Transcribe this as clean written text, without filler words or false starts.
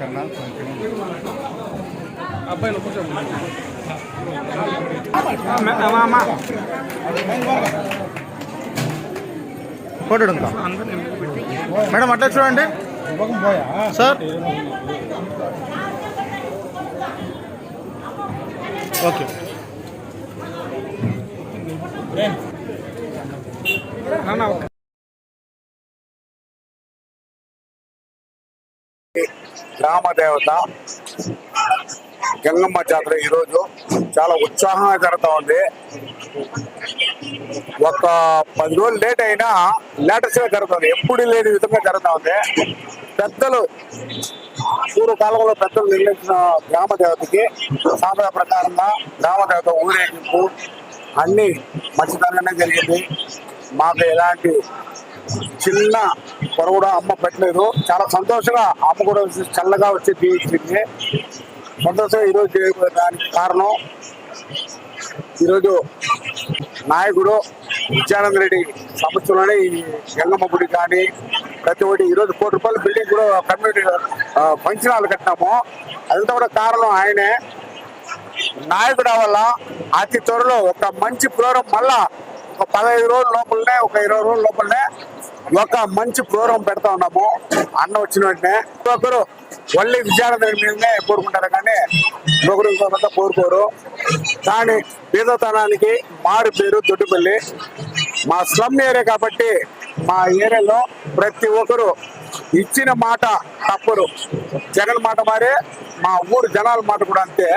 కన్నా అబ్బాయిలు కొంచెం ఫోటో ఉందా మేడం? అట్లా చూడండి సార్. ఓకే గ్రామ దేవత గంగమ్మ జాతర ఈరోజు చాలా ఉత్సాహంగా జరుగుతూ ఉంది. ఒక 10 రోజులు లేట్ అయినా లేటెస్ట్ గా జరుగుతుంది. ఎప్పుడు లేని విధంగా జరుగుతూ ఉంది. పెద్దలు పూర్వకాలంలో పెద్దలు నిర్మించిన గ్రామ దేవతకి సాంప్రదాయ ప్రకారంగా గ్రామ దేవత ఊరేగింపు అన్ని మంచితనంగానే జరిగింది. మాకు ఎలాంటి చిన్న పొర కూడా అమ్మ పెట్టలేదు. చాలా సంతోషంగా అమ్మ కూడా చల్లగా వచ్చి దీవించింది. సంతోషంగా ఈరోజు చేయడానికి కారణం ఈరోజు నాయకుడు విద్యానంద రెడ్డి సంవత్సరంలోనే ఈ గంగమ్మ గుడి కానీ ప్రతి ఒక్కటి ఈరోజు ₹1 కోటి బిల్డింగ్ కూడా కమ్యూనిటీ ఫంక్షన్ హాల్ కట్టినాము. అదంతా కూడా కారణం ఆయనే. నాయకుడు వల్ల అతి త్వరలో ఒక మంచి ప్రోగ్రాం మళ్ళా ఒక 15 రోజుల లోపలనే ఒక 20 రోజుల లోపలనే ఒక మంచి ప్రోగ్రాం పెడతా ఉన్నాము. అన్న వచ్చిన వెంటనే ఒకరు ఒళ్ళి విద్యార్థి మీదనే కోరుకుంటారు కానీ ఇంకొకరు కోరుకోరు. కానీ పేదతనానికి మారు పేరు దొడ్డిపల్లి. మా స్లమ్ ఏరియా కాబట్టి మా ఏరియాలో ప్రతి ఒక్కరు ఇచ్చిన మాట తప్పరు. జగన్ మాట మారే మా ఊరు జనాల మాట కూడా అంతే.